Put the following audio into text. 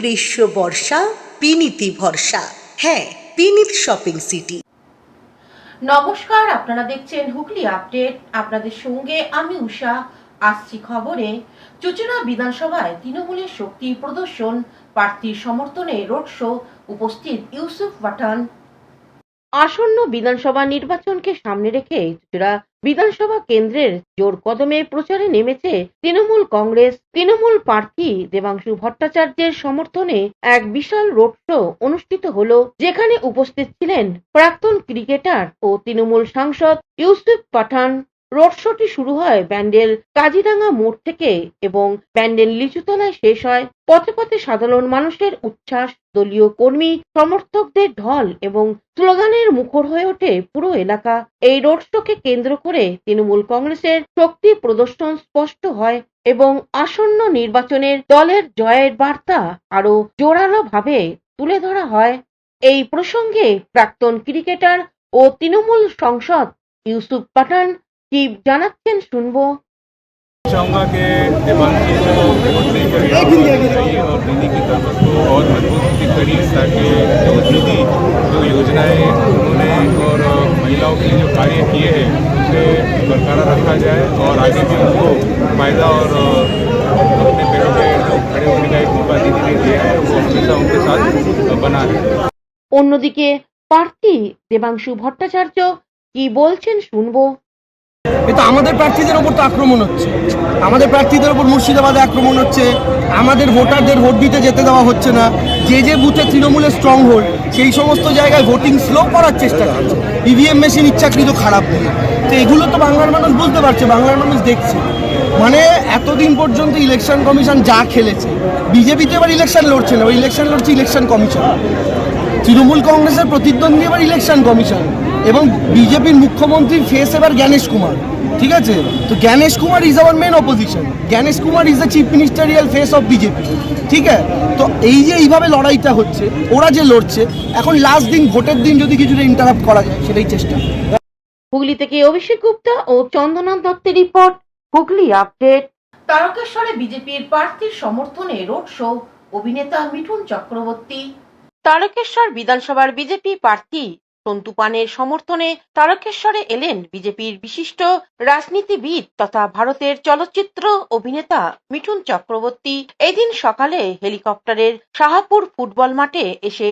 গ্রীষ্ম বর্ষা পিনিতি ভরসা। হ্যাঁ, পিনিত শপিং সিটি। নমস্কার, আপনারা দেখছেন হুগলি আপডেট। আপনাদের সঙ্গে আমি উষা। আসছি খবরে। চুঁচুড়া বিধানসভায় তৃণমূলের শক্তি প্রদর্শন, প্রার্থীর সমর্থনে রোড শো, উপস্থিত ইউসুফ পাঠান। আসন্ন বিধানসভা নির্বাচনকে সামনে রেখে চুঁচুড়া বিধানসভা কেন্দ্রের জোর কদমে প্রচারে নেমেছে তৃণমূল কংগ্রেস। তৃণমূল প্রার্থী দেবাংশু ভট্টাচার্যের সমর্থনে এক বিশাল রোড শো অনুষ্ঠিত হলো, যেখানে উপস্থিত ছিলেন প্রাক্তন ক্রিকেটার ও তৃণমূল সাংসদ ইউসুফ পাঠান। রোড শোটি শুরু হয় ব্যান্ডেল কাজিরাঙ্গা মোড় থেকে এবং ব্যান্ডেল লিচুতলায় শেষ হয়। পথে পথে সাধারণ মানুষের উচ্ছ্বাস, দলীয় কর্মী সমর্থকদের ঢল এবং স্লোগানের মুখর হয়ে ওঠে পুরো এলাকা। এই রোড শোকে কেন্দ্র করে তৃণমূল কংগ্রেসের শক্তি প্রদর্শন স্পষ্ট হয় এবং আসন্ন নির্বাচনের দলের জয়ের বার্তা আরো জোরালো ভাবে তুলে ধরা হয়। এই প্রসঙ্গে প্রাক্তন ক্রিকেটার ও তৃণমূল সাংসদ ইউসুফ পাঠান কি জানাচ্ছেন শুনবো। चाहूँगा कि देवांशी जो वोट देकर चाहिए और दीदी की ताकत को और मजबूती करिए, ताकि जो दीदी जो योजनाएं उन्होंने और महिलाओं के लिए जो कार्य किए हैं उसे बरकरार रखा जाए और आगे भी उनको फायदा और अपने पैरों पे जो खड़े होने का एक मौका दीदी ने दिया है वो हमेशा उनके साथ बना रहे। অন্যদিকে প্রার্থী দেবাংশু ভট্টাচার্য কি বলছেন শুনবো। এটা আমাদের প্রার্থীদের ওপর তো আক্রমণ হচ্ছে, আমাদের প্রার্থীদের ওপর মুর্শিদাবাদে আক্রমণ হচ্ছে, আমাদের ভোটারদের ভোট দিতে যেতে দেওয়া হচ্ছে না। যে যে বুথে তৃণমূলের স্ট্রং হোল্ড সেই সমস্ত জায়গায় ভোটিং স্লো করার চেষ্টা করছে, ইভিএম মেশিন ইচ্ছাকৃত খারাপ দিয়ে। তো এগুলো তো বাংলার মানুষ বুঝতে পারছে, বাংলার মানুষ দেখছে। মানে এতদিন পর্যন্ত ইলেকশন কমিশন যা খেলেছে, বিজেপি তো এবার ইলেকশন লড়ছে না, ওই ইলেকশন লড়ছে ইলেকশন কমিশন। তৃণমূল কংগ্রেসের প্রতিদ্বন্দ্বী এবার ইলেকশন কমিশন এবং বিজেপির মুখ্যমন্ত্রীর ফেস এবার জ্ঞানেশ কুমার। ঠিক আছে, তো Gyanesh Kumar is our main opposition, Gyanesh Kumar is the chief ministerial face of BJP. ঠিক আছে, তো এই যে এইভাবে লড়াইটা হচ্ছে, ওরা যে লড়ছে, এখন লাস্ট দিন ভোটের দিন যদি কিছুটা ইন্টারাপ্ট করা যায় সেটাই চেষ্টা। হুগলি থেকে অভিষেক গুপ্তা ও চন্দ্রনাথ দত্তের রিপোর্ট, হুগলি আপডেট। তারকেশ্বরে বিজেপির প্রার্থীর সমর্থনে রোড শো, অভিনেতা মিঠুন চক্রবর্তী। তারকেশ্বর বিধানসভার বিজেপি প্রার্থী সন্তু পানের সমর্থনে তারকেশ্বরে এলেন বিজেপির বিশিষ্ট রাজনীতিবিদ তথা ভারতের চলচ্চিত্র অভিনেতা মিঠুন চক্রবর্তী। এদিন সকালে হেলিকপ্টারের শাহাপুর ফুটবল মাঠে এসে